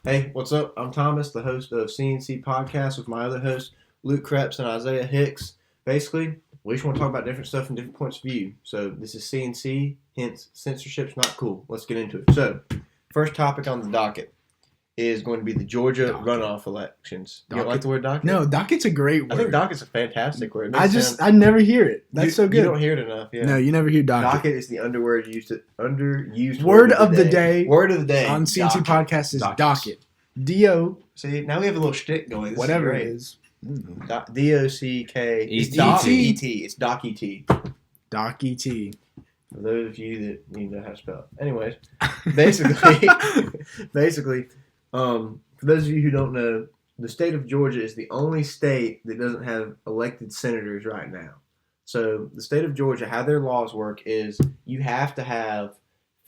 Hey, what's up? I'm Thomas, the host of CNC Podcast with my other hosts, Luke Krebs and Isaiah Hicks. Basically, we just want to talk about different stuff from different points of view. So this is CNC, hence censorship's not cool. Let's get into it. So, first topic on the docket is going to be the Georgia runoff elections. You don't like the word docket? No, docket's a great word. I think docket's a fantastic word. I never hear it. That's so good. You don't hear it enough, yeah. No, you never hear docket. Docket is the underused word of the day. Word of the day. On CNC Podcast is docket. D-O. See, now we have a little shtick going. This whatever is it is. D-O-C-K. It's D-E-T. It's Doc-E-T. Doc-E-T. For those of you that need to know how to spell it. Anyways, basically, for those of you who don't know, the state of Georgia is the only state that doesn't have elected senators right now. So the state of Georgia, how their laws work is you have to have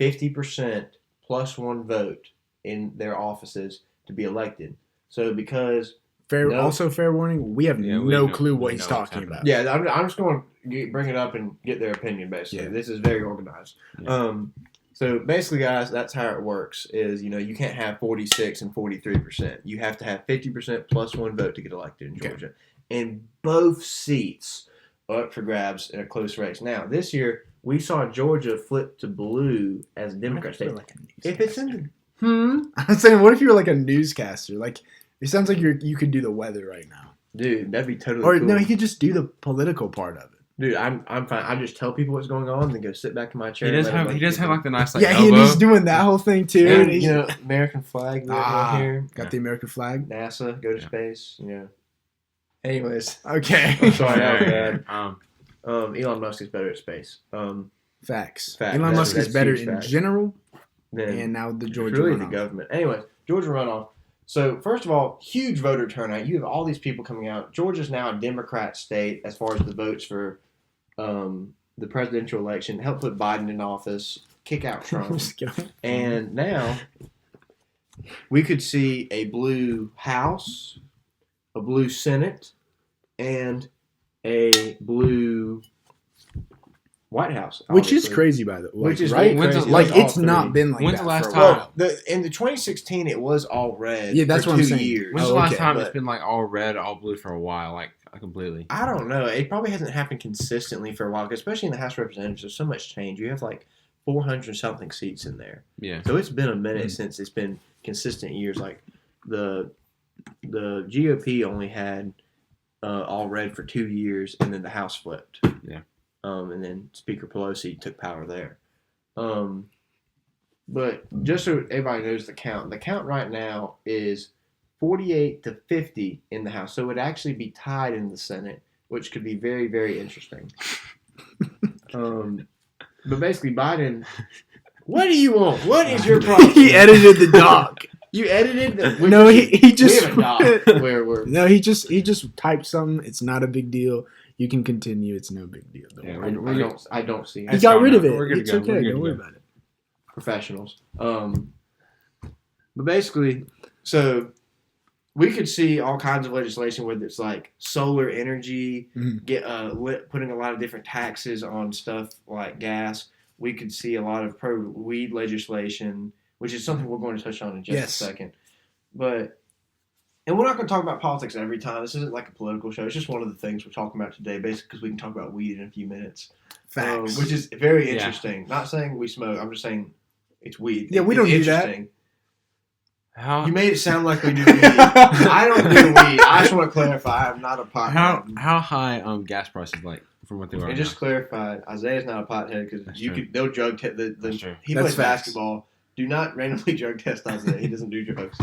50% plus one vote in their offices to be elected. So because... fair warning, we have no clue what he's talking about. Yeah, I'm just going to bring it up and get their opinion, basically. Yeah. This is very organized. Yeah. So basically, guys, that's how it works is, you can't have 46 and 43%. You have to have 50% plus one vote to get elected in Georgia. Okay. And both seats are up for grabs in a close race. Now, this year, we saw Georgia flip to blue as a Democrat state. If it's in the... I'm saying, what if you were like a newscaster? Like, it sounds like you could do the weather right now. Dude, that'd be totally cool. No, he could just do the political part of it. Dude, I'm fine. I just tell people what's going on, then go sit back in my chair. He does have like the nice he's doing that whole thing too. And, American flag here. Got the American flag. NASA, go to space. Anyways, okay. I'm sorry, that was bad. Elon Musk is better at space. Facts. Elon Musk is better in general. And now the Georgia really runoff. The government. Anyways, Georgia runoff. So, first of all, huge voter turnout. You have all these people coming out. Georgia's now a Democrat state as far as the votes for the presidential election. Help put Biden in office. Kick out Trump. And now we could see a blue House, a blue Senate, and a blue White House, which is crazy, by the way. Which is right? Crazy. It's not been like when's that the last for a while. In the 2016, it was all red. Yeah, that's for what I'm 2 saying. years. When's the last time it's been like all red, all blue for a while, like completely? I don't know. It probably hasn't happened consistently for a while, especially in the House of Representatives. There's so much change. You have like 400 something seats in there. Yeah. So it's been a minute since it's been consistent years. Like the GOP only had all red for 2 years, and then the House flipped. Yeah. And then Speaker Pelosi took power there. But just so everybody knows the count right now is 48 to 50 in the House. So it would actually be tied in the Senate, which could be very, very interesting. But basically, Biden, what do you want? What is your problem? He edited the doc. You edited the... No, he just... We have a doc where we're... No, he just typed something. It's not a big deal. You can continue. It's no big deal. I don't see it. He got rid of it. It's okay. Don't worry about it. Professionals. But basically, so we could see all kinds of legislation, whether it's like solar energy, putting a lot of different taxes on stuff like gas. We could see a lot of pro-weed legislation, which is something we're going to touch on in just a second. And we're not going to talk about politics every time. This isn't like a political show. It's just one of the things we're talking about today, basically, because we can talk about weed in a few minutes. Facts. Which is very interesting. Yeah. Not saying we smoke. I'm just saying it's weed. Yeah, we don't do that. You made it sound like we do weed. I don't do weed. I just want to clarify. I'm not a pothead. How high gas prices like from what they were? And just clarify, Isaiah's not a pothead because they'll drug test. He plays basketball. Do not randomly drug test Isaiah. He doesn't do drugs.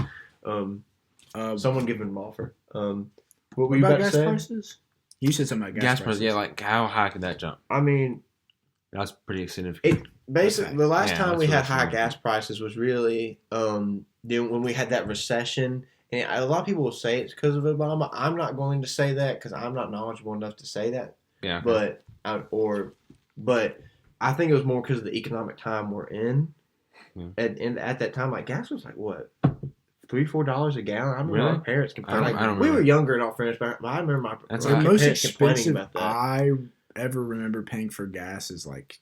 Someone give him an offer. What were you about gas to say? Prices? You said something about gas prices. Yeah, like how high could that jump? I mean, that's pretty significant. Basically, the last time we had high gas prices was really when we had that recession. And a lot of people will say it's because of Obama. I'm not going to say that because I'm not knowledgeable enough to say that. Yeah. But I think it was more because of the economic time we're in. And at that time, like gas was like what? $3-4 a gallon. I remember my parents complaining. We were younger in all fairness, but I remember my the most expensive about that. I ever remember paying for gas is like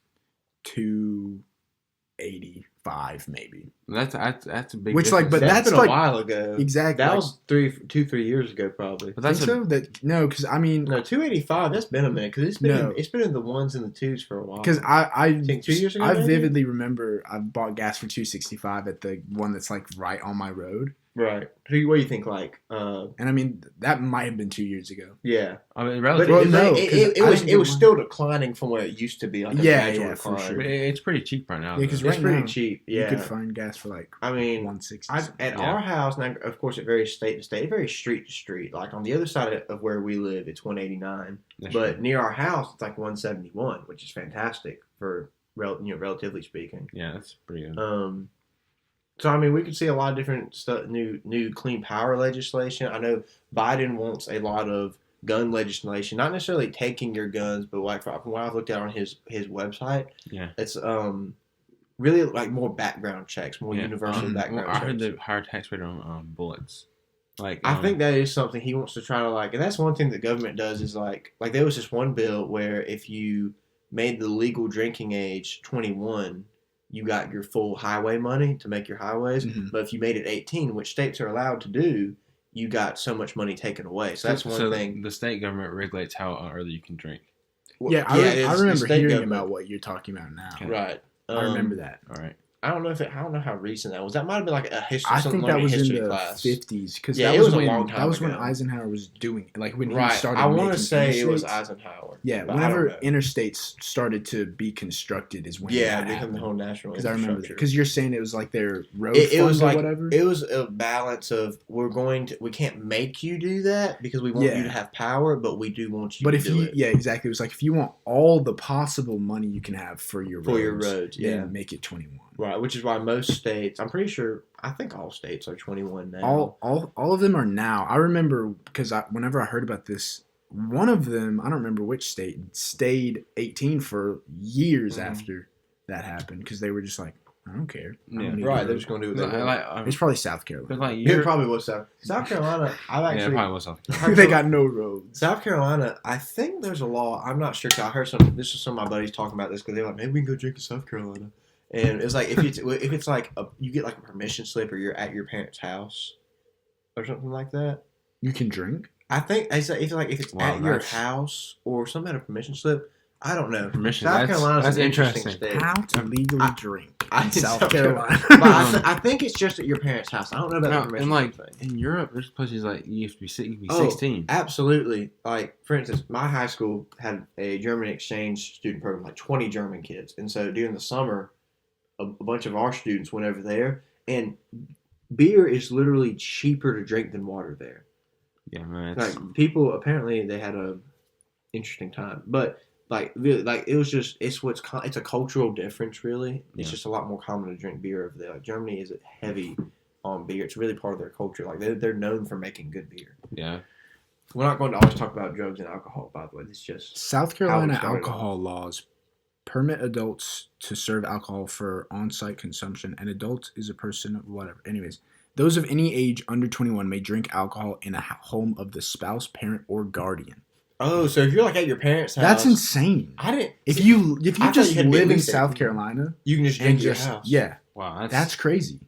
$2.85 maybe. That's a big. Which, like, but That's that's been like a while ago. exactly. That like, was 3 years ago, probably. But that's think so? That no, because I mean, No, 285. That's been a minute because it's been in the ones and the twos for a while. because I think 2 years ago. I maybe? vividly remember I bought gas for $2.65 at the one that's like right on my road, Right. What do you think? Like, and I mean that might have been 2 years ago. yeah. I mean, But relatively. Well, it, no, it, 'cause it, it I was didn't it get was one. still declining from where it used to be. Like a Yeah, gradual yeah, for decline. sure. It's pretty cheap right now. Yeah, 'cause though. It's right pretty now, cheap. You Yeah. could find gas for like I mean, 160. at Yeah. our house now, of course, it varies state to state. It varies street to street. Like on the other side of where we live, it's 189. That's But true. near our house, it's like 171, which is fantastic for relatively speaking. Yeah, that's pretty good. So I mean, we could see a lot of different stuff, new clean power legislation. I know Biden wants a lot of gun legislation, not necessarily taking your guns, but like from what I've looked at on his website, Yeah. it's really like more background checks, more universal background I checks. heard the higher tax rate on bullets. Like I think that is something he wants to try to like, and that's one thing the government does is like there was this one bill where if you made the legal drinking age 21, you got your full highway money to make your highways. Mhm. But if you made it 18, which states are allowed to do, you got so much money taken away. So that's one thing. The state government regulates how early you can drink. Yeah, I it's the remember state hearing government. about what you're talking about now. Right. I remember that. All right. I don't know how recent that was. That might have been like a history. I something think that learned was in history the class. 50s because Yeah, that it was was a when long time that was when ago. Eisenhower was doing like when Right. he started. I want making to say it was interstates. Eisenhower. Yeah, but I don't whenever know. interstates started to be constructed is when Yeah, that become happened. the whole national. Because I remember that. infrastructure. Because you're saying it was like their road It fund was or like whatever. it was a balance of we can't make you do that because we want Yeah. you to have power, but we do want you But to if do you, it. yeah, exactly. It was like if you want all the possible money you can have for your roads, yeah. then make it 21. Right, which is why most states, I'm pretty sure, I think all states are 21 now. All of them are now. I remember because whenever I heard about this, one of them, I don't remember which state, stayed 18 for years Mhm. after that happened because they were just like, I don't care. I don't Yeah. need Right, to they're vote. just going to do what they want. It's probably South Carolina. But like It you're probably was South Carolina. I've yeah, it actually probably was South Carolina. they got no roads. South Carolina. I think there's a law. I'm not sure. 'Cause I heard this is some of my buddies talking about this because they're like, maybe we can go drink in South Carolina. And it's like if it's like you get like a permission slip or you're at your parents' house or something like that. You can drink. I think it's like if it's Wow, at your that's- house or some kind of permission slip. I don't know. Permission. South Carolina's That's an interesting interesting. state. How to legally drink I- in South South Carolina. But I think it's just at your parents' house. I don't know about the No, permission and like slip thing. in Europe, there's places like you have to be 16. Absolutely. Like, for instance, my high school had a German exchange student program, like 20 German kids. And so during the summer, a bunch of our students went over there, and beer is literally cheaper to drink than water there. Yeah, man. Like, people, apparently, they had a interesting time. But, like, really, like it was just, it's a cultural difference, really. It's Yeah. just a lot more common to drink beer over there. Like, Germany is heavy on beer. It's really part of their culture. Like, they're known for making good beer. Yeah. We're not going to always talk about drugs and alcohol, by the way. It's just South How Carolina we started alcohol laws permit adults to serve alcohol for on-site consumption. An adult is a person of whatever. Anyways, those of any age under 21 may drink alcohol in a home of the spouse, parent, or guardian. oh, so if you're like at your parents' house, That's insane. I didn't. If you I thought just you had to be at live in least South 18. Carolina you can just and drink your just house. yeah, Wow. that's crazy.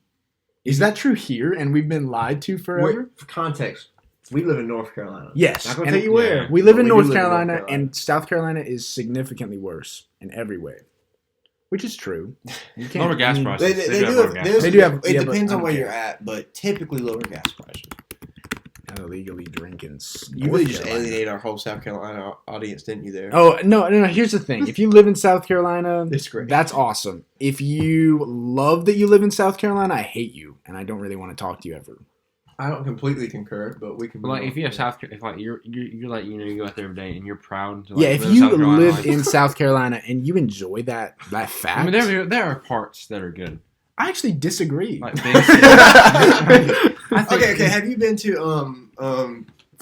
Is that true here? And we've been lied to forever. For context, we live in North Carolina. Yes, Not gonna and tell you where. We live but in do North live Carolina, and South Carolina is significantly worse in every way, which is true. You can't. Lower gas I mean, prices. They They do do have have. lower gas there's- They do have- It yeah, but depends I on don't where care. you're at, but typically lower gas prices. illegally drinking. You really just alienated our whole South Carolina audience, didn't you? There. Oh no! Here's the thing: if you live in South Carolina, It's great. that's awesome. If you love that you live in South Carolina, I hate you, and I don't really want to talk to you ever. I don't completely concur, but we can. But like if you have if like you're like you go out there every day and you're proud to like, Yeah, if live in you South Carolina, live like- in South Carolina and you enjoy that fact, I mean there are parts that are good. I actually disagree. Like big Okay. Have you been to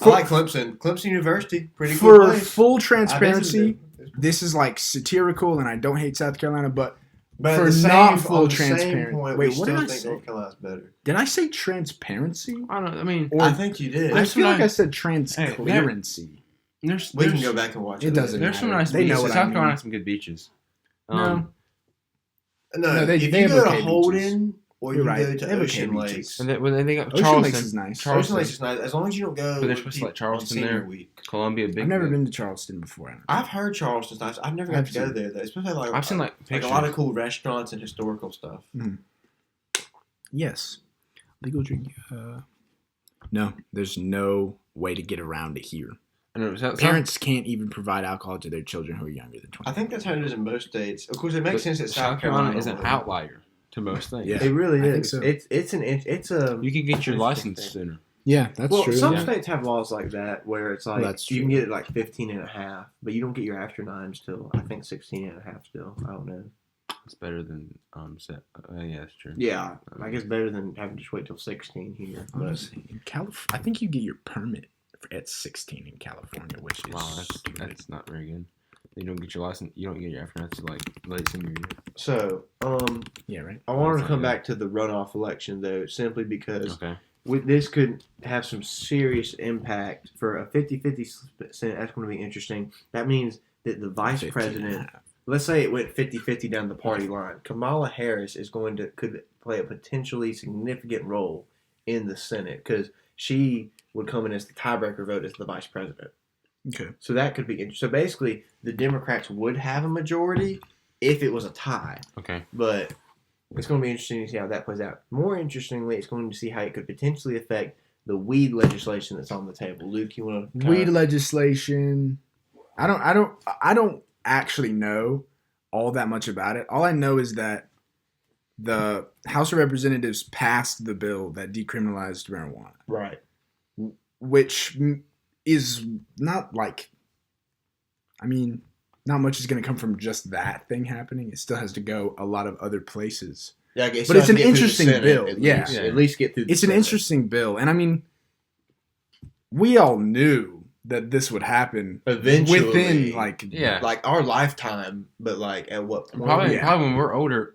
I like Clemson. Clemson University, pretty cool For place. full I visited transparency, it. this is like satirical, and I don't hate South Carolina, but But for at the not same, full on the same transparent- point, Wait, we what did still I think say? North Carolina's better. did I say transparency? I don't know. I mean, Or I think you did. I That's feel what like I- I said transclearancy. there's We can go back and watch It doesn't There's some matter. nice They know beaches. what I South mean. Carolina has some good beaches. No. No, No, they if have you go okay to Holden or You're you can right. go to They have Ocean okay Lakes. beaches. And they got Ocean Charleston. Lakes is nice. Ocean Lakes is nice as long as you don't go. But they're with supposed to people let Charleston in senior there. week. Columbia, big. I've never been to Charleston before. I've heard Charleston's nice. I've never got to go seen- there though. Especially like I've seen like like pictures. a lot of cool restaurants and historical stuff. Yes. Legal drink. No, there's no way to get around it here. I know, Parents can't even provide alcohol to their children who are younger than 20. I think that's how it is in most states. Of course, it makes sense that South Carolina is an outlier to most things. Yeah. It really I is. think so. It's a. You can get your Interesting license thing. sooner. Yeah, that's Well, true. some yeah. states have laws like that where it's like that's you can true. get it like 15 and a half, but you don't get your after nines till I think 16 and a half still. I don't know. It's better than set. Yeah, that's true. Yeah, I guess better than having to just wait till 16 here. But Honestly, in I think you get your permit at 16 in California, which is Wow, that's not very good. You don't get your license. You don't get your after until like late senior year. so, yeah, right. I wanted to That's come not back to the runoff election though, simply because Okay. this could have some serious impact for a 50-50 split. That's going to be interesting. That means that the vice 15 president. and a half. Let's say it went 50-50 down the party line. Kamala Harris could play a potentially significant role in the Senate because she would come in as the tiebreaker vote as the vice president. Okay. So that could be interesting. So basically, the Democrats would have a majority if it was a tie. Okay. But it's going to be interesting to see how that plays out. More interestingly, it's going to see how it could potentially affect the weed legislation that's on the table. Luke, you want to Weed legislation. I don't actually know all that much about it. All I know is that the House of Representatives passed the bill that decriminalized marijuana, right? which is not like, I mean, not much is going to come from just that thing happening. It still has to go a lot of other places. Yeah, I guess But it's an interesting bill. Yeah. at least get through. It's an interesting bill. And I mean, we all knew that this would happen eventually within like Yeah. like our lifetime, but like at what point? Probably, Yeah. probably when we're older.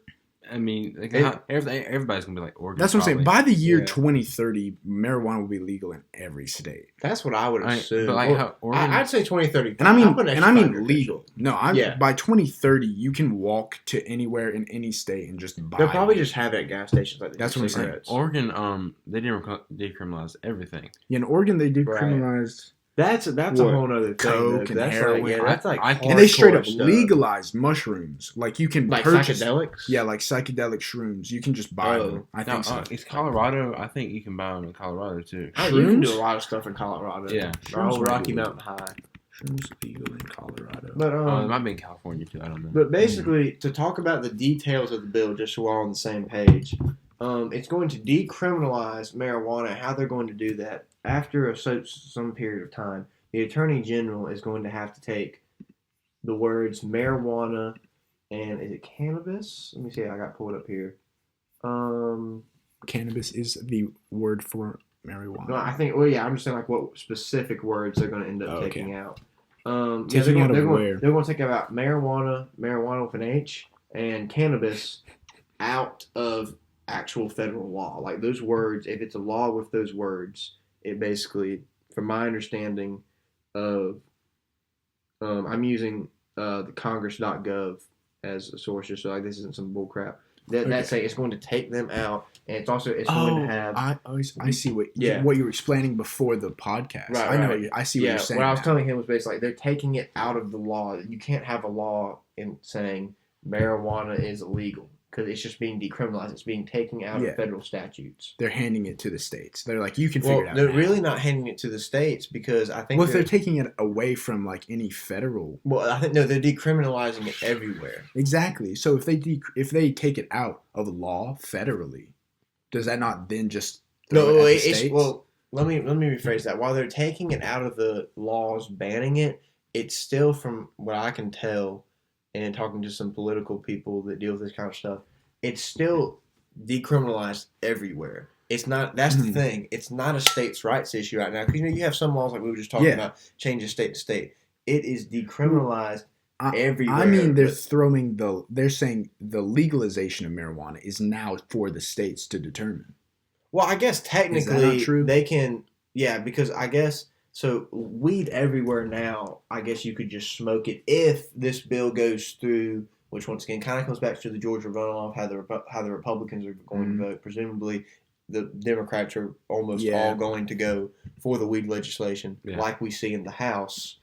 I mean, like, everybody's gonna be like Oregon. That's what I'm saying. probably. By the year Yeah. 2030, marijuana will be legal in every state. That's what I would assume. But like Or- how Oregon, I'd say 2030. And I mean legal. No, Yeah. by 2030 you can walk to anywhere in any state and just buy. They'll probably weed. just have it at gas stations. Like they That's do what I'm saying. cigarettes. Oregon, they didn't decriminalize everything. In Oregon they decriminalized That's a What? whole other thing. Coke and that's heroin. Like, yeah, that's like I can- and they straight up hardcore stuff. legalized mushrooms. Like you can like purchase psychedelics. Yeah, like psychedelic shrooms. You can just buy Oh. them. I Now, think so. it's Colorado. I think you can buy them in Colorado too. Oh, you can do Shrooms? a lot of stuff in Colorado. Yeah. Or old Shrooms Rocky are Mountain High. Shrooms legal in Colorado. But It might be in California too. I don't know. But basically, to talk about the details of the bill, just so we're all on the same page, it's going to decriminalize marijuana. How they're going to do that after some period of time, the Attorney General is going to have to take the words marijuana and is it cannabis? Let me see. I got pulled up here. Cannabis is the word for marijuana. No, I think. Well, yeah, I'm just saying like what specific words they're going to end up Okay. taking out. Taking out of where? They're going to take out marijuana with an H, and cannabis out of actual federal law. Like those words, if it's a law with those words, it basically, from my understanding of, I'm using the Congress.gov as a source, just so like this isn't some bullcrap. That's saying it's going to take them out, and it's going to have. I see what Yeah. what you were explaining before the podcast. Right, I know. right. I see what you're saying. What I was now. telling him was basically like they're taking it out of the law. You can't have a law in saying marijuana is illegal because it's just being decriminalized. It's being taken out Yeah. of federal statutes. They're handing it to the states. They're like, you can Well, figure it out. they're now. really not handing it to the states because I think Well, if they're taking it away from like any federal. I think no, they're decriminalizing it everywhere. Exactly. So if they take it out of law federally, does that not then just throw No, it at the it's states? well. Let me rephrase that. While they're taking it out of the laws banning it, it's still, from what I can tell, and talking to some political people that deal with this kind of stuff, it's still decriminalized everywhere. It's not. That's the thing. It's not a states' rights issue right now because you have some laws like we were just talking about, changing state to state. It is decriminalized everywhere. I mean, they're saying the legalization of marijuana is now for the states to determine. Well, I guess Is that technically not true? they can. Yeah, because I guess so. Weed everywhere now. I guess you could just smoke it if this bill goes through which once again kind of comes back to the Georgia runoff, how the Republicans are going to vote. Presumably, the Democrats are almost all going to go for the weed legislation, like we see in the House.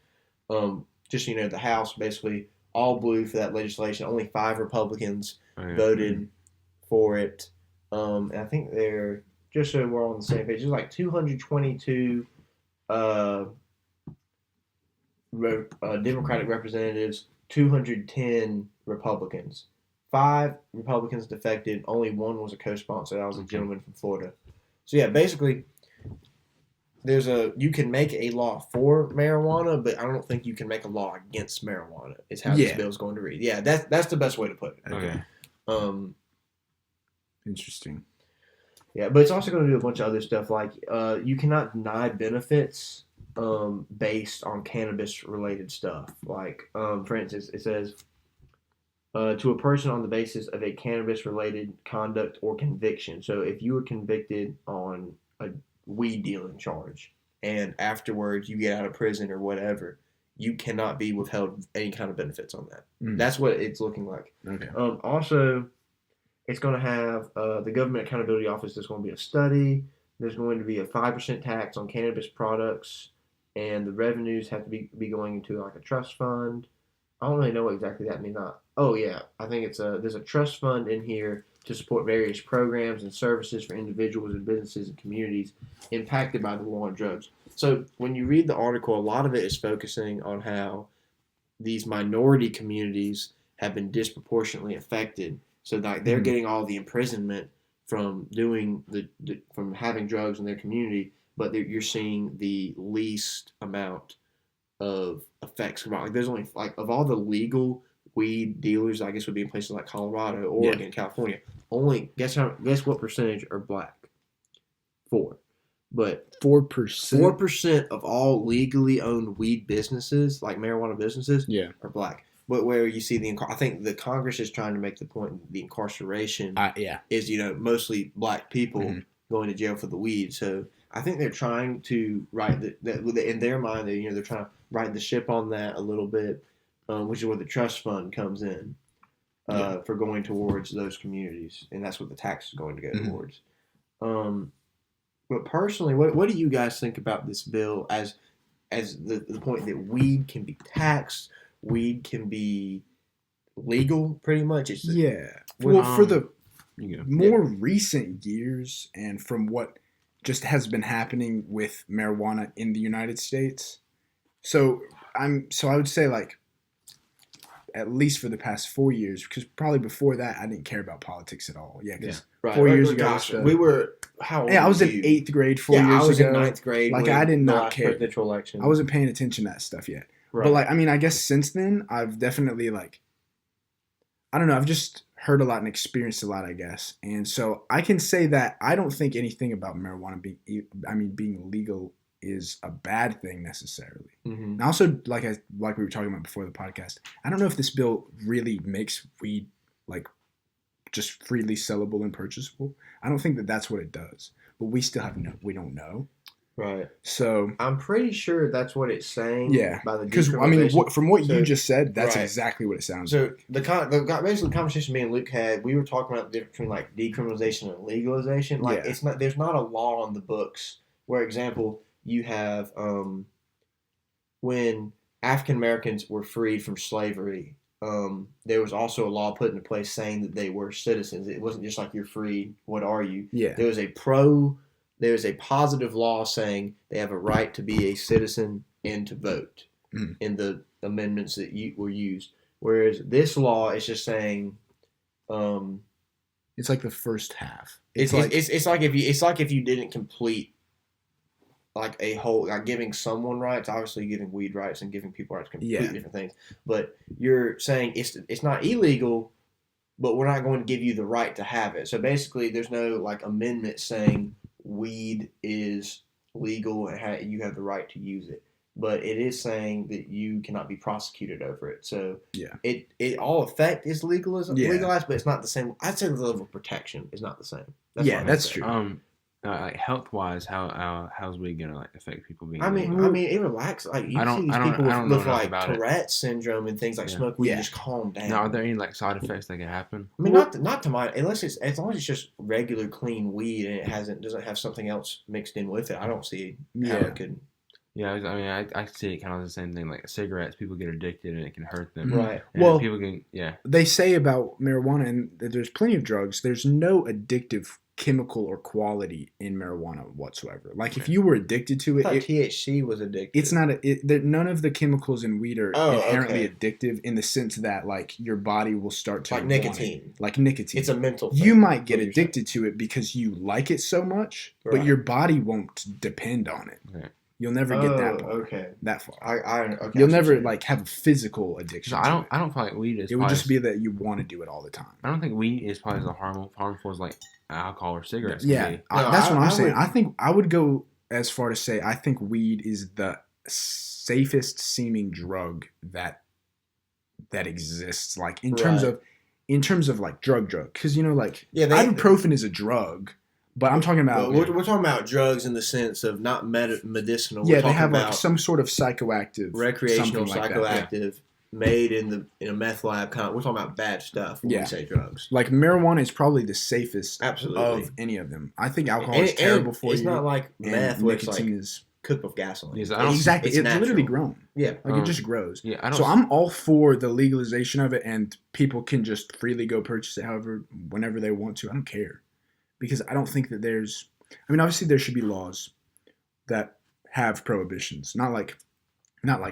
Just so you know, the House basically all blue for that legislation. Only 5 Republicans voted for it. And I think they're, just so we're on the same page, there's like 222 Democratic representatives, 210 Republicans. 5 Republicans defected. Only 1 was a co-sponsor. That was a gentleman from Florida. So yeah, basically, you can make a law for marijuana, but I don't think you can make a law against marijuana. Is how this bill is going to read. Yeah, that's the best way to put it. Okay. Interesting. Yeah, but it's also going to do a bunch of other stuff, like you cannot deny benefits based on cannabis-related stuff. Like, for instance, it says, to a person on the basis of a cannabis-related conduct or conviction. So if you were convicted on a weed dealing charge and afterwards you get out of prison or whatever, you cannot be withheld any kind of benefits on that. That's what it's looking like. Okay. Also, it's going to have the Government Accountability Office. There's going to be a study. There's going to be a 5% tax on cannabis products, and the revenues have to be going into like a trust fund. I don't really know what exactly that means. Oh yeah, I think there's a trust fund in here to support various programs and services for individuals and businesses and communities impacted by the war on drugs. So when you read the article, a lot of it is focusing on how these minority communities have been disproportionately affected. So like they're getting all the imprisonment from doing from having drugs in their community, but you're seeing the least amount of effects. Like there's only like of all the legal weed dealers, I guess would be in places like Colorado, Oregon, California. Only guess what percentage are black? 4. But 4%. 4% of all legally owned weed businesses, like marijuana businesses, are black. But where you see I think the Congress is trying to make the point the incarceration is mostly black people going to jail for the weed. So I think they're trying to right in their mind they're trying to right the ship on that a little bit, which is where the trust fund comes in for going towards those communities, and that's what the tax is going to go towards. But personally, what do you guys think about this bill as the point that weed can be taxed? Weed can be legal, pretty much. For the more recent years, and from what just has been happening with marijuana in the United States, so I would say like at least for the past 4 years, because probably before that I didn't care about politics at all. Because 4 years ago, we were how old? I was in 8th grade 4 years ago. I was in 9th grade. Like I did not care. Presidential election. I wasn't paying attention to that stuff yet. Right. But, I guess since then, I've definitely, I've just heard a lot and experienced a lot, I guess. And so I can say that I don't think anything about marijuana being legal is a bad thing necessarily. Mm-hmm. And also, like we were talking about before the podcast, I don't know if this bill really makes weed, just freely sellable and purchasable. I don't think that that's what it does. But we still we don't know. Right. So I'm pretty sure that's what it's saying. Yeah. By the because from what you just said, that's exactly what it sounds like. So basically the conversation me and Luke had, we were talking about the difference between decriminalization and legalization. There's not a law on the books. Where example, you have when African Americans were freed from slavery, there was also a law put into place saying that they were citizens. It wasn't just like you're free. What are you? Yeah. There's a positive law saying they have a right to be a citizen and to vote in the amendments that were used. Whereas this law is just saying, it's like the first half. It's like if you didn't complete a whole giving someone rights, obviously giving weed rights and giving people rights, completely different things. But you're saying it's not illegal, but we're not going to give you the right to have it. So basically, there's no amendment saying weed is legal and you have the right to use it, but it is saying that you cannot be prosecuted over it. So it all effect is legalized, but it's not the same. I'd say the level of protection is not the same. That's true. like health wise, how's weed gonna like affect people being? I mean, it relaxes. Like you I see don't- these I don't- people I don't with know enough like about it. Tourette's syndrome and things like Yeah. smoke weed, Yeah. just calm down. now, are there any like side effects that can happen? I mean, not to my unless it's as long as it's just regular clean weed and it doesn't have something else mixed in with it. I don't see how Yeah. it could. Yeah, I mean, I see it kind of the same thing. Like cigarettes, people get addicted and it can hurt them. Right. And Well, people can, yeah. They say about marijuana, and that there's plenty of drugs, there's no addictive chemical or quality in marijuana whatsoever. Like if you were addicted to I thought it, THC was addictive. it's not none of the chemicals in weed are Oh, inherently okay. addictive in the sense that like your body will start to like want it. nicotine. Like nicotine. It's a mental thing. You might get What you're saying. addicted to it because you like it so much, but Right. your body won't depend on it. Okay. You'll never get that far. Okay. That far. Okay. You'll I see never what you're like have a physical addiction. So to it. I don't feel like weed is. It would probably just be that you want to do it all the time. I don't think weed is probably as harmful as like alcohol or cigarettes. Yeah, Can be. that's what I'm saying. would- I think I would go as far to say I think weed is the safest seeming drug that exists. Like in terms of like drug, because like Yeah, ibuprofen is a drug, but I'm talking about We're talking about drugs in the sense of not medicinal. yeah, We're they talking have like about some sort of psychoactive, recreational, something like that. psychoactive, made in a meth lab. We're talking about bad stuff when Yeah. we say drugs. Like marijuana is probably the safest Absolutely. of any of them. I think alcohol And- is terrible and for it's you. not like and meth, where it's like nicotine is cooked with gasoline. Yes, I don't- exactly. It's literally natural. grown. Yeah. Like it just grows. Yeah, I don't. So I'm all for the legalization of it, and people can just freely go purchase it however, whenever they want to. I don't care, because I don't think that there's. I mean, obviously there should be laws that have prohibitions, not like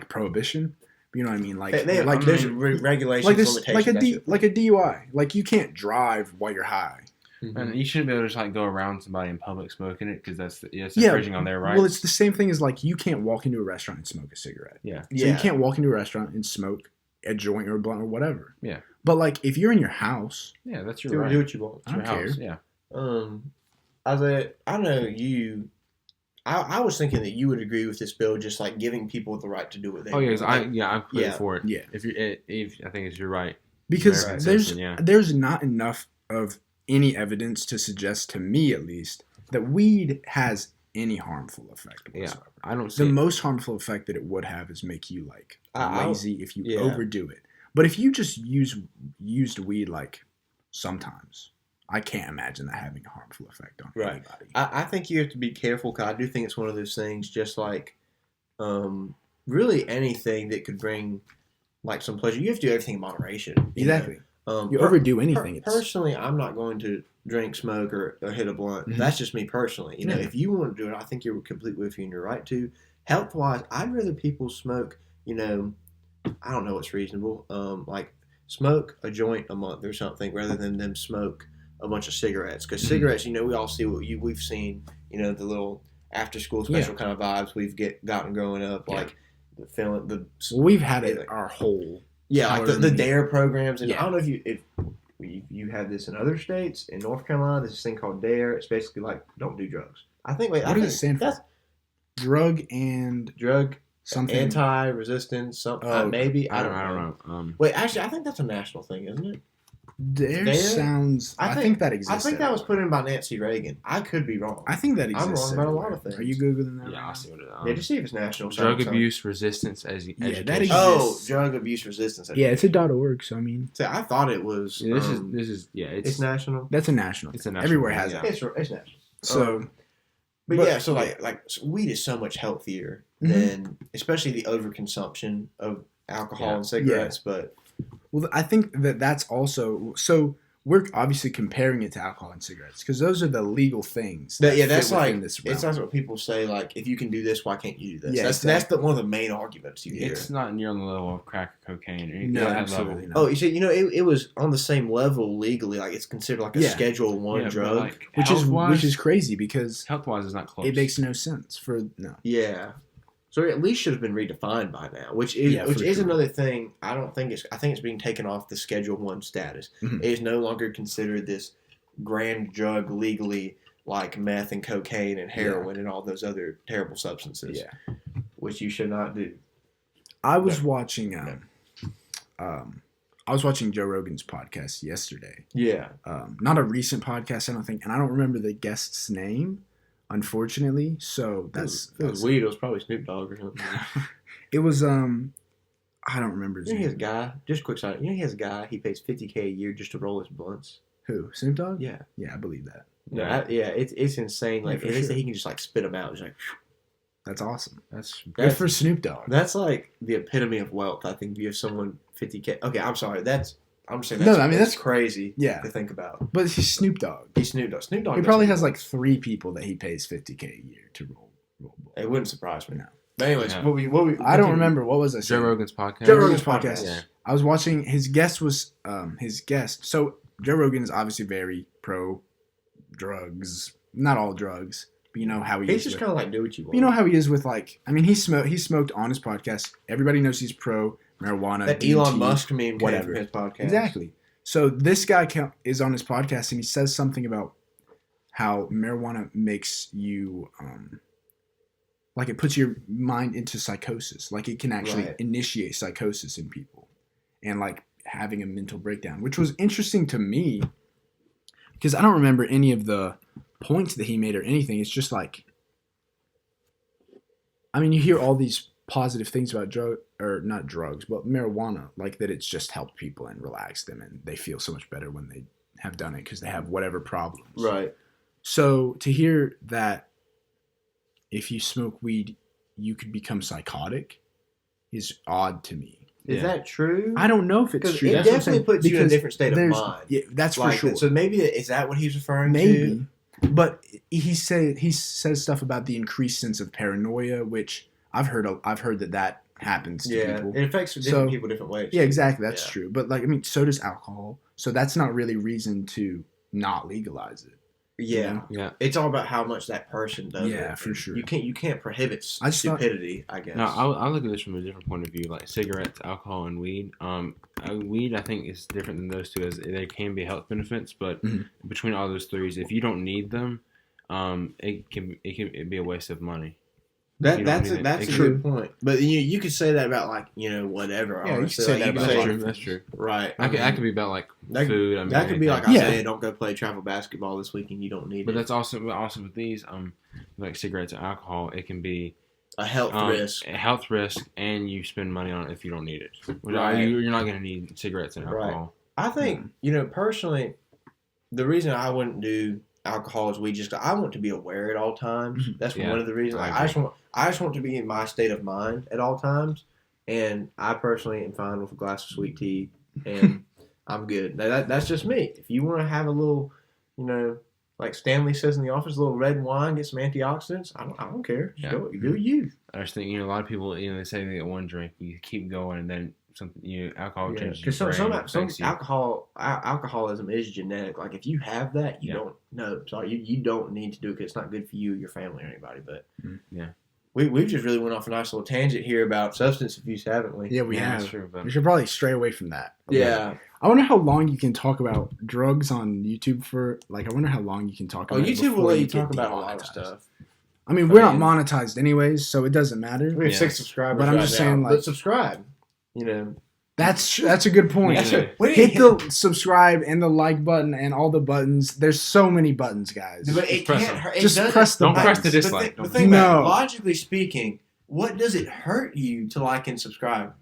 prohibition, but you know what I mean, like There's regulations, like this, limitations. like a DUI. Like you can't drive while you're high. And you shouldn't be able to just like go around somebody in public smoking it because that's Yeah, infringing on their rights. Well, it's the same thing as like you can't walk into a restaurant and smoke a cigarette. Yeah. So Yeah. you can't walk into a restaurant and smoke a joint or a blunt or whatever. Yeah. But like if you're in your house, Yeah, that's your Do, right. do what you want. I don't It's your house. care. Yeah. I know you. I was thinking that you would agree with this bill, just like giving people the right to do what they. Oh yeah, want. I'm completely Yeah. for it. yeah. If I think you're right. Because Right. there's Something, yeah. there's not enough of any evidence to suggest, to me at least, that weed has any harmful effect Yeah. whatsoever. I don't see The it. most harmful effect that it would have is make you like I- lazy if you yeah. overdo it. But if you just used weed like sometimes, I can't imagine that having a harmful effect on Right. anybody. I think you have to be careful, because I do think it's one of those things, just like really anything that could bring like some pleasure. You have to do everything in moderation. you know? Exactly. You per- overdo anything. It's Personally, I'm not going to drink, smoke, or hit a blunt. Mhm. That's just me personally. You know, Yeah. if you want to do it, I think you're completely within your right to. Health wise, I'd rather people smoke. You know, I don't know what's reasonable. Like smoke a joint a month or something, rather than them smoke a bunch of cigarettes. Because Mhm. cigarettes, you know, we all see we've seen. You know, the little after school special kind of vibes we've gotten growing up, Yeah. like the feeling the. well, we've had it like- our whole. Yeah, like the however DARE programs, and Yeah. I don't know if you have this in other states. In North Carolina, there's this thing called DARE. It's basically like don't do drugs. I think. What does it stand for? That's Drug and drug something. anti-resistance. Something Oh, maybe I don't know. Wait, actually, I think that's a national thing, isn't it? Dare Dare? sounds. I think that I exists. think that was put in by Nancy Reagan. I could be wrong. I think that I'm exists. wrong about a lot everywhere. of things. Are you googling that? Yeah, right I'll now? see what it is. Yeah, just see if it's national. Drug Sorry. abuse resistance as that education. exists. Oh, drug abuse resistance. Yeah, it's a .org. So I mean, See, I thought it was. Yeah, this is It's national. that's a national. It's thing. a national Everywhere thing, has yeah. it. It's national. So, But, But- yeah, so like weed is so much healthier Mhm. than, especially the overconsumption of alcohol Yeah. and cigarettes. But well, I think that's also so. We're obviously comparing it to alcohol and cigarettes because those are the legal things. yeah, that that's fit within like this realm. that's what people say. Like, if you can do this, why can't you do this? Yeah, that's one of the main arguments you hear. It's not near on the level of crack or cocaine or anything No, at that absolutely level. not. Oh, you see, it was on the same level legally. Like, it's considered like a Yeah. Schedule 1 Yeah, but, drug. like, which is health-wise- crazy because health-wise is not close. it makes no sense for no. Yeah. So it at least should have been redefined by now, which is Yeah, for sure. another thing. I think it's being taken off the Schedule 1 status. Mhm. It is no longer considered this grand drug legally, like meth and cocaine and heroin and all those other terrible substances. Yeah. Which you should not do. I was watching I was watching Joe Rogan's podcast yesterday. Yeah. Not a recent podcast, I don't think, and I don't remember the guest's name, unfortunately. So that's It was weed. It was probably Snoop Dogg or something. it was I don't remember his You know he has a name. guy. Just a quick side. You know he has a guy. He pays $50K a year just to roll his blunts. Who? Snoop Dogg? Yeah. Yeah, I believe that. Yeah. It's insane. Like Yeah, for they say sure. he can just like spit them out. It's like That's awesome. That's Good for Snoop Dogg. that's like the epitome of wealth. I think if you have someone $50K. Okay, I'm sorry. I'm just saying No, that's, I mean, that's that's- crazy. Yeah. To think about. But he's Snoop Dogg. He's Snoop Dogg. Snoop Dogg. He does probably good has like blunts. 3 people that he pays $50K a year to roll. It wouldn't surprise me. No. But anyways, Yeah. what we I don't remember. What was I Joe saying? Rogan's podcast. Joe Rogan's podcast. Yeah. I was watching his guest was his guest. So Joe Rogan is obviously very pro drugs. Not all drugs, but you know how he He's is. just with- kind of like do what you want. you know how he is with like. I mean, he smoked on his podcast. Everybody knows he's pro marijuana. that DMT, Elon Musk meme whatever. came from his podcast. Exactly. So this guy is on his podcast and he says something about how marijuana makes you like it puts your mind into psychosis. Like it can actually Right. initiate psychosis in people and like having a mental breakdown, which was interesting to me because I don't remember any of the points that he made or anything. It's just like, I mean, you hear all these positive things about not drugs, but marijuana, like that it's just helped people and relaxed them and they feel so much better when they have done it because they have whatever problems. Right. So to hear that if you smoke weed, you could become psychotic is odd to me. Is Yeah. that true? I don't know if it's 'Cause true. it That's what I'm definitely saying, puts you in a because different state of there's- mind. Yeah, that's Like, for sure. So maybe is that what he's referring to? Maybe. But he says stuff about the increased sense of paranoia, which I've heard that happens to Yeah, people. it affects different So- people different ways. Yeah, exactly. That's Yeah. true. But like, I mean, so does alcohol. So that's not really reason to not legalize it. Yeah. know? Yeah. It's all about how much that person does. Yeah, it. for sure. You can't prohibit I just thought- stupidity. I guess. No, I look at this from a different point of view, like cigarettes, alcohol, and weed. Weed, I think, is different than those two, as there can be health benefits, but Mhm. between all those three, if you don't need them, it can be a waste of money. That You don't that's need a, it. that's a It's good point. But you could say that about like whatever. Yeah, you honestly. could say Like, that you could about say- a lot True, of that's true. Right. That could be about like that, food. I mean, that could be like I Yeah. say, don't go play travel basketball this weekend. You don't need But it. that's also with these like cigarettes and alcohol, it can be A health risk. a health risk, and you spend money on it if you don't need it. Right. You're not going to need cigarettes and Right. alcohol. I think personally, the reason I wouldn't do alcohol is weed just 'cause I want to be aware at all times. Mhm. That's Yeah, one of the reasons. I Like, I just want to be in my state of mind at all times, and I personally am fine with a glass of sweet tea, and I'm good. That's just me. If you want to have a little, like Stanley says in the office, a little red wine, get some antioxidants. I don't care. Just Yeah. go, do you? I just think a lot of people they say they get one drink, you keep going, and then something alcohol changes your Because some brain, affects you. alcoholism is genetic. Like if you have that, you Yeah. don't. No, sorry, you don't need to do it because it's not good for you, your family, or anybody. But Yeah. we just really went off a nice little tangent here about substance abuse, haven't we? Yeah, we Yeah, have. that's true, but We should probably stray away from that. Yeah. I wonder how long you can talk about drugs on YouTube for. Like, I wonder how long you can talk Oh, about it YouTube will before let you get talk about a lot of demonetized. stuff. I mean, we're I not mean- monetized anyways, so it doesn't matter. We have Yeah. 6 subscribers, But I'm right just now. saying, but like- subscribe. That's a good point. That's it. We Hit didn't the subscribe and the like button and all the buttons. There's so many buttons, guys. But it Just press can't them. hurt. It Just doesn't- press the Don't press the buttons. dislike. The Don't thing press- about it, No. logically speaking, what does it hurt you to like and subscribe?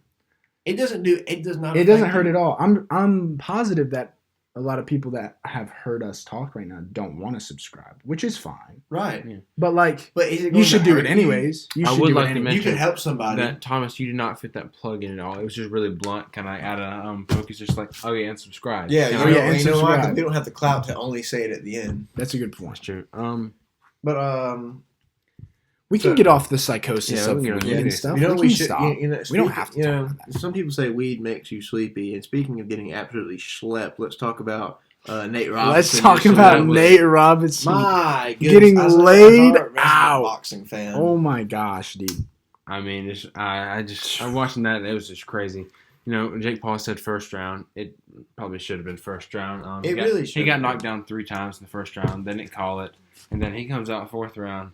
It does not. It doesn't affect hurt you. at all. I'm positive that a lot of people that have heard us talk right now don't want to subscribe, which is fine. Right. But like, But is it you going should to do hurt it you? anyways. You I should would do like it to anyways. You mention could help somebody. that Thomas, you did not fit that plug in at all. It was just really blunt. Can I add a focus? Just like, oh yeah, and subscribe. Yeah, Can you I- know, yeah, and you know why? 'Cause subscribe. we don't have the clout to only say it at the end. That's a good That's point. true. But We can So- get off the psychosis Yeah, of we can weed get and it. stuff. you know we we can should. stop. You know, We don't have to You talk know, about that. some people say weed makes you sleepy, and speaking of getting absolutely schlepped, let's talk about Nate Robinson. Let's talk So about that was- Nate Robinson. My goodness, Getting I was a laid hard wrestling out. boxing fan. Oh my gosh, dude. I mean, I'm watching that. It was just crazy. Jake Paul said first round. It probably should have been first round. It really should He got have knocked down 3 times in the first round. They didn't call it, and then he comes out 4th round,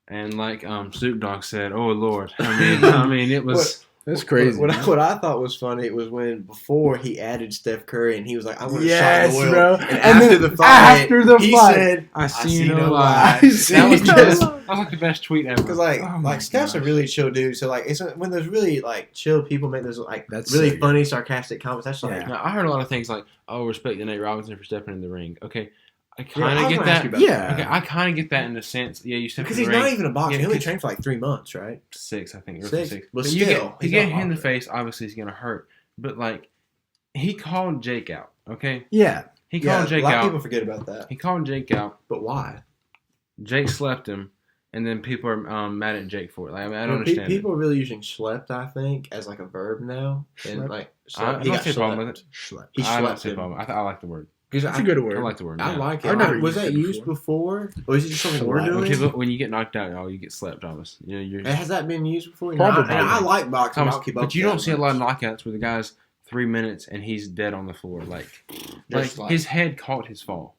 and like Snoop Dogg said, "Oh Lord." I mean, it was. That's crazy. What I thought was funny was when before he added Steph Curry and he was like, "I want to Yes, shot the oil." bro. And after the fight, he said, I "I see see no no lie." lie." That was like the best tweet ever. Because Oh my Steph's a gosh. really chill dude. So like, it's when there's really like chill people make those like That's really so good. funny, sarcastic comments. That's like, Yeah. Now, I heard a lot of things like, "Oh, respect to Nate Robinson for stepping in the ring." Okay, I I kind was of get gonna ask you that. about Yeah. Okay, I kind of get that in a sense. Yeah, you step because in he's the ring. not even a boxer. Yeah, he only 'cause- trained for like 3 months, right? 6, I think. Or 6? 6. But you still, get he's hit not a in the boxer. face. Obviously, he's gonna hurt. But like, he called Jake out. Okay, Yeah. he Yeah, called Jake a lot of out. people forget about that. He called Jake out. But why? Jake slept him, and then people are mad at Jake for it. Like, I mean, I don't understand. People are really using slept, I think, as like a verb now, and Slept? like I he don't got see a problem slept. with it. Schlep. He I don't slept see a him. problem. I like the word. That's a good word. I like the word. I Yeah. like it. I've never Was used that it used before? Or is it just something we're When doing? When you get knocked out, you get slept, Thomas. You know, you're. Has that been used before? Probably. I like boxing. Thomas, I'll keep up but you with don't that see a lot of much. knockouts where the guy's 3 minutes and he's dead on the floor. Like Just like- his head caught his fall.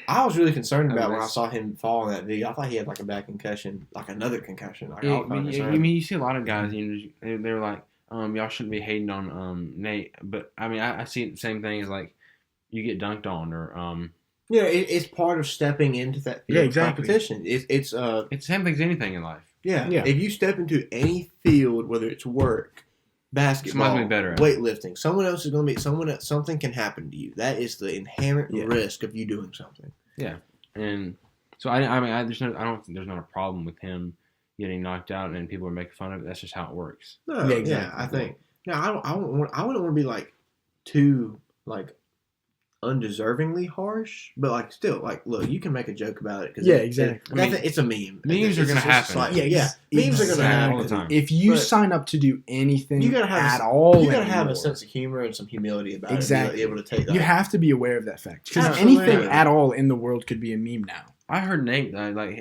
I was really concerned about when I that's- saw him fall in that video. I thought he had like a bad concussion, like another concussion. Like, I Yeah, was I kinda mean, concerned. you see a lot of guys. You know, they're like, y'all shouldn't be hating on Nate. But I mean, I see the same thing as like you get dunked on or Yeah, it's part of stepping into that Yeah, exactly. competition. It's it's the same thing as anything in life. yeah. Yeah. If you step into any field, whether it's work, basketball, Somebody's gonna be better at it. weightlifting, someone else is going to be something can happen to you. That is the inherent Yeah. risk of you doing something. And so I mean, I don't think there's not a problem with him getting knocked out and people are making fun of it. That's just how it works. No, Yeah, yeah, exactly. I think. No, I wouldn't want to be like too like undeservingly harsh, but like still like look, you can make a joke about it because Yeah, exactly. I mean, it's a meme. memes are It's gonna just happen. slightly- Yeah, memes are gonna happen all the time. If you But sign up to do anything you gotta have at all, You gotta have anymore, a sense of humor and some humility about Exactly. it. To be able to take that. You have to be aware of that fact because Absolutely. anything at all in the world could be a meme now. I heard Nate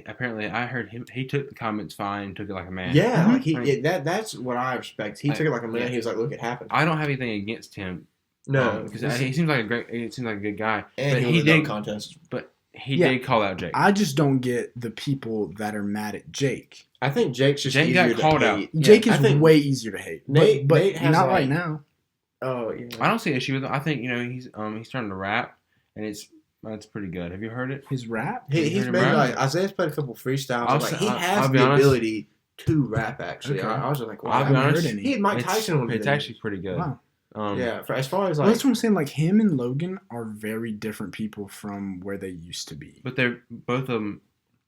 apparently I heard him. He took the comments fine, took it like a man. Yeah, Mhm. like Right. that's what I respect. He took it like a man. Yeah. He was like, "Look, it happened." I don't have anything against him. No, because he seems like a good guy. and but he he won the did. contest. But he Yeah. did call out Jake. I just don't get the people that are mad at Jake. I think Jake's just Jake got easier called to out. hate. Jake I is think- way easier to hate, Nate- but Nate has, not like- right now. Oh yeah. I don't see an issue with him. I think he's starting to rap, and it's pretty good. Have you heard it? His rap, He's heard him made rap? like Isaiah's played a couple freestyles. I'll Like say- he has I'll be the honest. ability to rap. Actually, Okay. I was just like, wow. I'll I be haven't honest. heard any. He had Mike It's- Tyson on. It's actually pretty good. Wow. Yeah. As far as Well, like, that's what I'm saying. Like him and Logan are very different people from where they used to be. But they're both of them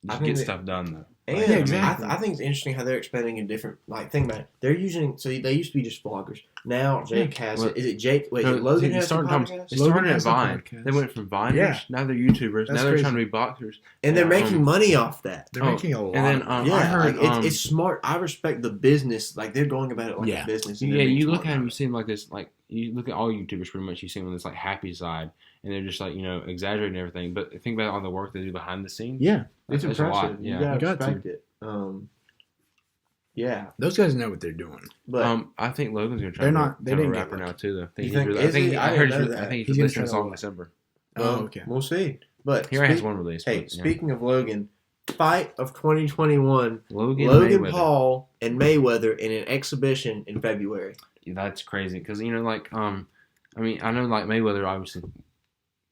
I just think get they- stuff done though. and Yeah, exactly. I think it's interesting how they're expanding in different. Like, think about it. They're using. So they used to be just vloggers. Now Jake has. Well, Is it Jake? Wait, No, is it Logan it has a started, podcast? it Logan started at has a Vine. podcast. They went from Viners. Yeah. Now they're YouTubers. That's now they're crazy. trying to be boxers. And they're Yeah, making money off that. They're Oh, making a lot. and then of Yeah, I heard like, it's smart. I respect the business. Like they're going about it like Yeah. a business. and yeah, they're being you look smart at them, about you it. see them like this. Like you look at all YouTubers, pretty much. You see them on this like happy side, and they're just like exaggerating everything. But think about all the work they do behind the scenes. yeah, It's That's a impressive. lot, You yeah. gotta You got to. respect it. Yeah, those guys know what they're doing. but I think Logan's gonna try. They're to not- they become a didn't get rapper much. now too. Though. I You think think- he's, is he? I didn't know that. I think He's he's gonna releasing a try song to- in December. Okay. we'll see. But He already has one release. Hey, but, yeah. speaking of Logan, fight of 2021. Logan Mayweather. Paul and Mayweather in an exhibition in February. That's crazy because I mean, I know like Mayweather, obviously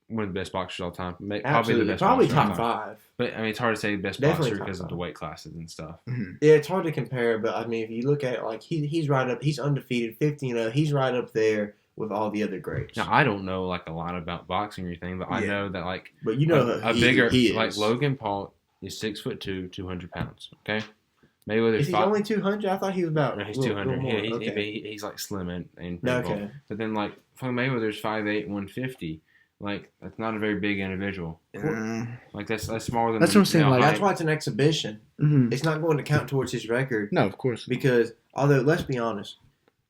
one of the best boxers of all time. Probably the Absolutely, best. probably boxer of all top time. 5. But I mean, it's hard to say best Definitely boxer top because of the 5. weight classes and stuff. Yeah, it's hard to compare, but I mean, if you look at it, like he's right up. He's undefeated, 50-0. He's right up there with all the other greats. Now I don't know like a lot about boxing or anything, but I Yeah. know that like But you know, a he, bigger he is. like Logan Paul is 6'2", 200 pounds. Okay, Mayweather's Is he 5. only 200? I thought he was about. No, he's a little 200. more. Yeah, Okay. he's like slim and pretty Okay. bulk. But then like Floyd Mayweather's 5'8", 150. Like that's not a very big individual. Like that's smaller than. That's what I'm saying, like- That's why it's an exhibition. Mhm. It's not going to count towards his record No, of course. because, although let's be honest,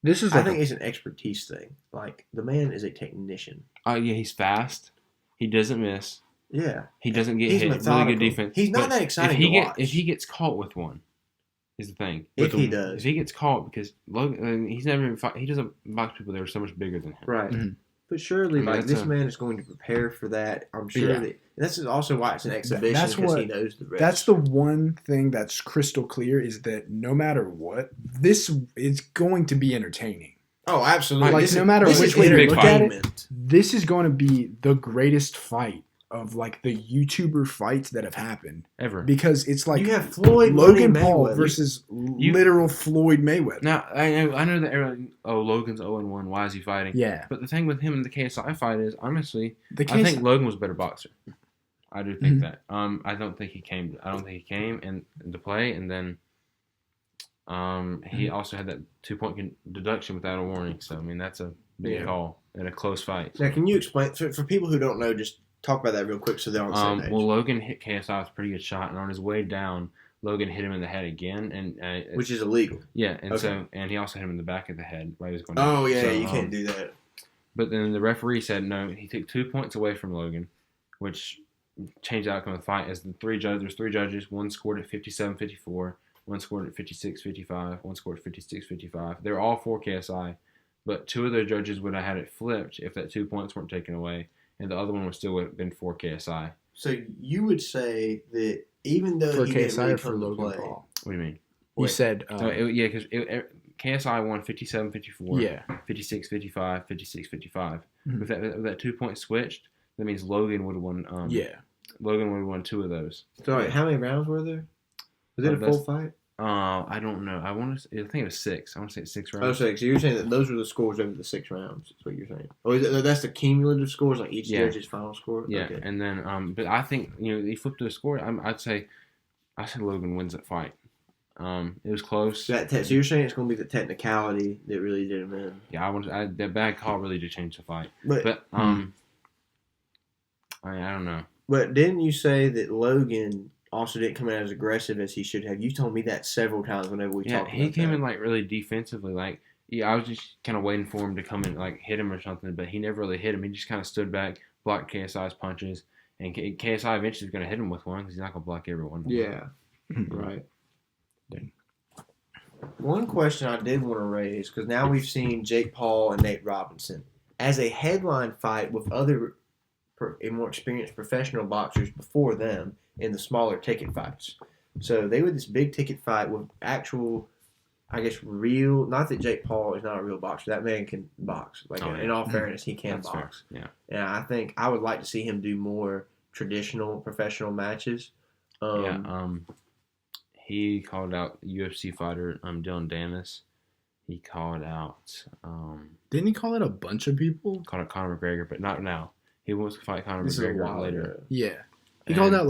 This is I like think it's an expertise thing. Like the man is a technician. Yeah, he's fast. He doesn't miss. Yeah, He doesn't get He's hit. methodical. Really good defense. He's not But that exciting to watch. If he gets caught with one, is the thing. If With he the- does. If he gets caught because Logan, he's never even fought. He doesn't box people that are so much bigger than him. right. Mhm. But surely, I mean, like that's this a- man is going to prepare for that. I'm sure Yeah. that That's also why it's an exhibition, because he knows the rest. That's the one thing that's crystal clear, is that no matter what, this is going to be entertaining. Oh, absolutely. Like, no matter which way you look at it, this is going to be the greatest fight of, like, the YouTuber fights that have happened ever. Because it's like you have Floyd Logan Paul versus literal Floyd Mayweather. Now, I know that everyone, Logan's 0-1. Why is he fighting? Yeah. But the thing with him in the KSI fight is, honestly, I think Logan was a better boxer. I do think that. I don't think he came into play, and then he also had that 2-point deduction without a warning. So I mean, that's a big call in a close fight. Now, can you explain for people who don't know? Just talk about that real quick, so they're on the same page. Well, Logan hit KSI with a pretty good shot, and on his way down, Logan hit him in the head again, and which is illegal. Yeah, and and he also hit him in the back of the head while he was going. Oh yeah, so, you can't do that. But then the referee said no. He took 2 points away from Logan, which changed the outcome of the fight. As there's three judges. One scored at 57-54. One scored at 56-55. One scored at 56-55. They're all for KSI, but 2 of the judges would have had it flipped if that 2 points weren't taken away, and the other one would still have been for KSI. So you would say that even though for he KSI didn't really or for Logan Paul? What do you mean? You said because KSI won 57-54. Yeah. 56-55. 56-55. With that 2 point switched, that means Logan would have won. Logan would have won 2 of those. Sorry, how many rounds were there? Was it a full fight? I don't know. I think it was 6. I want to say it's 6 rounds. Oh, 6. So you're saying that those were the scores over the 6 rounds? That's what you're saying. Oh, that's the cumulative scores, like each judge's final score. Yeah, okay. And then but I think he flipped the score. I said Logan wins that fight. It was close. So you're saying it's going to be the technicality that really did him in? Yeah, that bad call really did change the fight. But I don't know. But didn't you say that Logan also didn't come in as aggressive as he should have? You told me that several times whenever we talked about that. Yeah, he came in like really defensively. Like, I was just kind of waiting for him to come in, like hit him or something, but he never really hit him. He just kind of stood back, blocked KSI's punches, and KSI eventually was going to hit him with one because he's not going to block everyone. Yeah, right. Dang. One question I did want to raise, because now we've seen Jake Paul and Nate Robinson as a headline fight with other more experienced professional boxers before them in the smaller ticket fights. So they were this big ticket fight with actual, I guess, real. Not that Jake Paul is not a real boxer. That man can box. In all fairness, he can box. Fair. Yeah. And I think I would like to see him do more traditional professional matches. He called out UFC fighter Dylan Danis. He called out. Didn't he call out a bunch of people? Called out Conor McGregor, but not now. He wants to fight Conor McGregor later. Yeah. He called out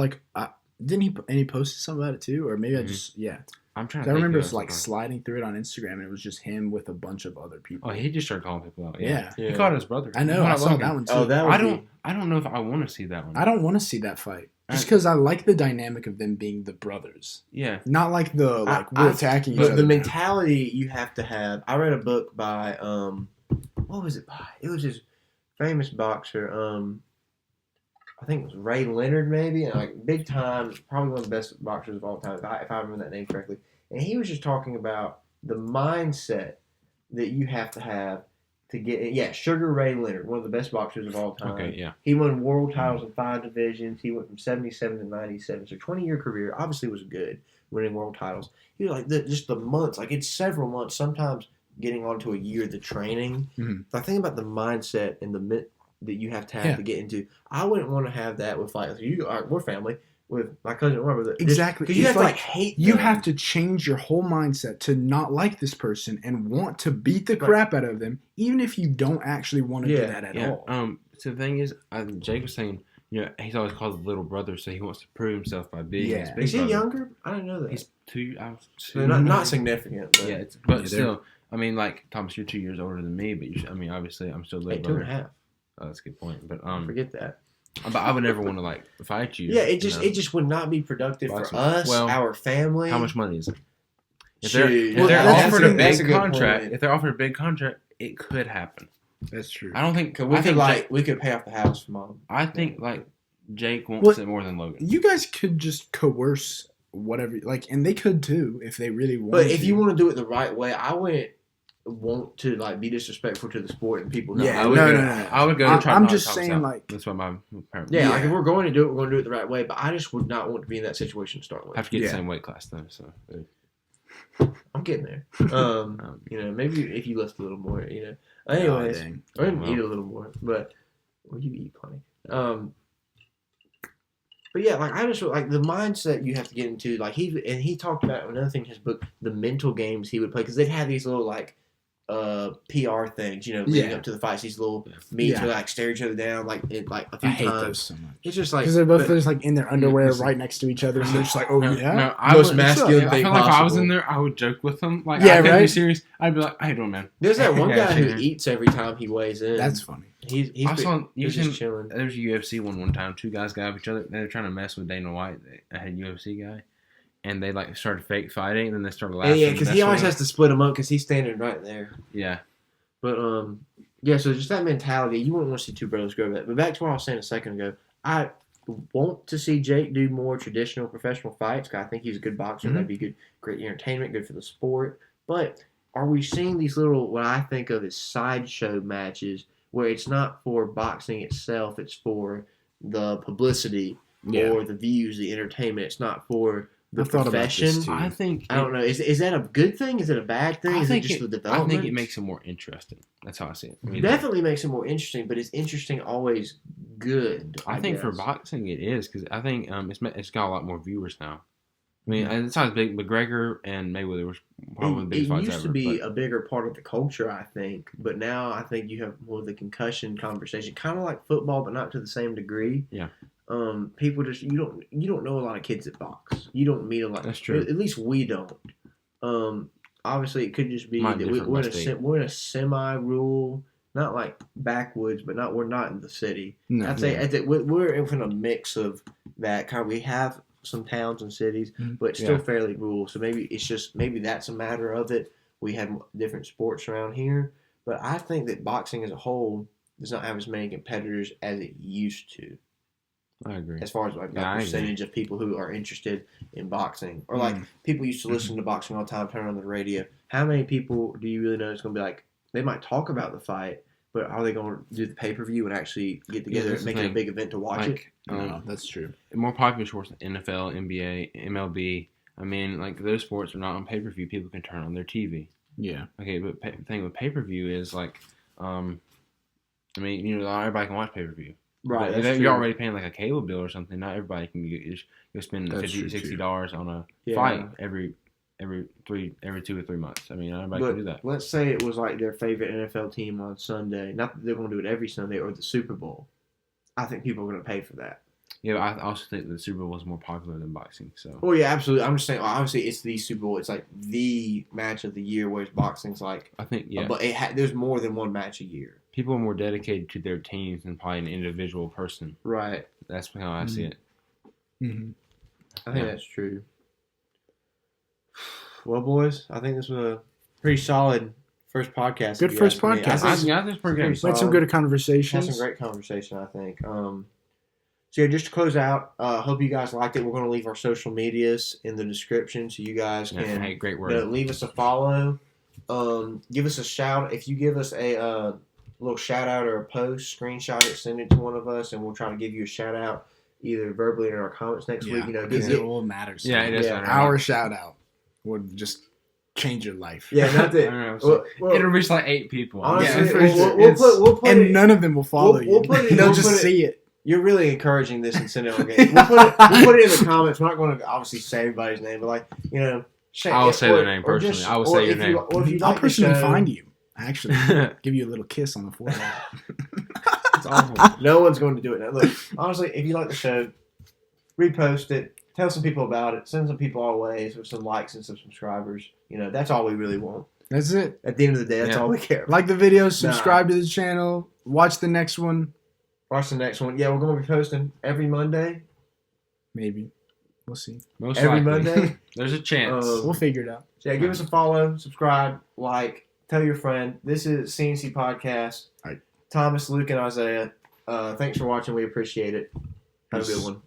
didn't he? And he posted something about it too, or maybe I'm trying to. I remember sliding through it on Instagram, and it was just him with a bunch of other people. Oh, he just started calling people out. Yeah. He called his brother. I know. I saw that one too. Oh, I don't know if I want to see that one. I don't want to see that fight. Just because I like the dynamic of them being the brothers. Yeah. Not like we're attacking each other. The mentality you have to have. I read a book by what was it by? It was this famous boxer. I think it was Ray Leonard, maybe, and big time, probably one of the best boxers of all time, if I remember that name correctly. And he was just talking about the mindset that you have to have to get. Yeah, Sugar Ray Leonard, one of the best boxers of all time. Okay, yeah. He won world titles in 5 divisions. He went from 77 to 97. So 20-year career, obviously was good, winning world titles. He was just the months, it's several months, sometimes getting on to a year, the training. Mm-hmm. So I think about the mindset and the that you have to get into. I wouldn't want to have that with we're family with my cousin or brother. Exactly. Because you have to hate them. You have to change your whole mindset to not like this person and want to beat the crap out of them, even if you don't actually want to do that at all. So the thing is, Jake was saying, he's always called the little brother, so he wants to prove himself by being his big Is he brother. Younger? I didn't know that. He's 2. Not significant. But but still, Thomas, you're 2 years older than me, but obviously, I'm still little brother. 2.5. Oh, that's a good point. But forget that. But I would never want to fight you. Yeah, it just would not be productive for us, our family. How much money is it? If they're offered a big contract, it could happen. That's true. I don't think we could pay off the house for Mom. I think Jake wants it more than Logan. You guys could just coerce whatever, and they could too if they really want. But if you want to do it the right way, I wouldn't want to like be disrespectful to the sport and people. Yeah, I would no, go, no, no. I would go. I'm try to knock just the tops saying, out. like- that's what my parents. Yeah, Yeah. like if we're going to do it, we're going to do it the right way. But I just would not want to be in that situation to start with. have to get Yeah. the same weight class though. So I'm getting there. You know, maybe if you lift a little more, you know. Anyways, dang. I didn't Well. eat a little more, but well, you eat plenty. But yeah, like I just like the mindset you have to get into. Like he talked about another thing in his book, the mental games he would play, because they'd have these little like PR things, you know, leading Yeah. up to the fights. These little meets Yeah. where they, like stare each other down like a few I hate times. those so much. It's just like Because they're both but- just like in their underwear listen. right next to each other, and they're just like, oh yeah. No, I Most would, masculine I thing feel like if I was possible. in there, I would joke with them. Like, Yeah, I couldn't be right? serious. I'd be like, "How you doing, man?" There's that one Yeah, guy who sure. eats every time he weighs in. That's funny. he's I saw you he's seen just chilling. there was a UFC one time. Two guys got up each other. They were trying to mess with Dana White. I had a UFC guy, and they like started fake fighting, and then they started laughing. Yeah, because and he always messing has to split him up because he's standing right there. with them. Yeah, But yeah, so just that mentality, you wouldn't want to see two brothers grow that. But back to what I was saying a second ago, I want to see Jake do more traditional professional fights. 'Cause I think he's a good boxer. Mhm. That'd be good, great entertainment, good for the sport. But are we seeing these little what I think of as sideshow matches where it's not for boxing itself, it's for the publicity Yeah. or the views, the entertainment. It's not for the I've thought about this profession. too. I think. I don't know. Is that a good thing? Is it a bad thing? I Is it think just the I development? think it makes it more interesting. That's how I see it. I mean, Definitely makes it more interesting, but is interesting always good? I think for guess. boxing it is because I think it's got a lot more viewers now. I mean, it's not as big. McGregor and Mayweather was probably the It biggest fights used ever. to be but a bigger part of the culture, I think, but now I think you have more of the concussion conversation, kind of like football, but not to the same degree. Yeah. People just you don't know a lot of kids that box. You don't meet a lot. That's true. At least we don't. Obviously, it could just be Might that differ we're by in state. we're in a semi-rural, not like backwoods, but we're not in the city. No. I'd say we're in a mix of that kind. We have some towns and cities, Mhm. but still Yeah. fairly rural. So maybe that's a matter of it. We have different sports around here, but I think that boxing as a whole does not have as many competitors as it used to, I agree. as far as like Yeah, I the agree. percentage of people who are interested in boxing, or like people used to listen to boxing all the time, turn on the radio. How many people do you really know is going to be like they might talk about the fight, but are they going to do the pay-per-view and actually get together that's and the make it a thing. big event to watch it? Like, No, that's true. more popular sports like NFL, NBA, MLB. I mean, like those sports are not on pay per view. People can turn on their TV. Yeah. Okay, but the thing with pay per view is like, I mean, you know, not everybody can watch pay per view. Right, If that's you're true. already paying like a cable bill or something. Not everybody can go spend That's $50, true, too. $60 on a Yeah. fight every 2 or 3 months. I mean, not everybody can do But that. let's say it was like their favorite NFL team on Sunday. Not that they're going to do it every Sunday or the Super Bowl. I think people are going to pay for that. Yeah, but I also think the Super Bowl is more popular than boxing. So Well, yeah, absolutely. I'm just saying, obviously, it's the Super Bowl. It's like the match of the year, whereas boxing's like, I think but there's more than one match a year. people are more dedicated to their teams than probably an individual person. Right. That's how I see it. Mm-hmm. I think Yeah. that's true. Well, boys, I think this was a pretty solid first podcast. Good if you first ask me. podcast. I I think think that's pretty good. Pretty We had some solid. good Had conversations. some great conversation, I think. So yeah, just to close out, hope you guys liked it. We're going to leave our social medias in the description so you guys Yeah, can hey, great word. leave us a follow. Give us a shout. If you give us a little shout out or a post, screenshot it, send it to one of us, and we'll try to give you a shout out either verbally or in our comments next week. You know, because because it all matters. Yeah, it does Yeah. matter. Our shout out would just change your life. yeah, not I that. don't know. It'll reach like 8 people. Honestly, Yeah, for we'll, sure. we'll put And it. none of them will follow we'll you. put it- They'll we'll just put it- see it. You're really encouraging this and send it on game. We'll put it in the comments. We're not going to obviously say everybody's name, but like I'll say their name personally. I will say your name. Or if you I'll like the personally show, find you. Actually, give you a little kiss on the forehead. It's awful. No one's going to do it now. Look, honestly, if you like the show, repost it, tell some people about it, send some people our ways with some likes and some subscribers. You know, that's all we really want. That's it. At the end of the day, that's Yeah. all we care about. Like the video, subscribe to the channel, watch the next one. Watch the next one. Yeah, we're going to be posting every Monday. Maybe. We'll see. Most Every likely. Monday. There's a chance. We'll figure it out. So yeah, give us a follow, subscribe, like, tell your friend. This is CNC Podcast. All right. Thomas, Luke, and Isaiah. Thanks for watching. We appreciate it. Have a good Peace. one.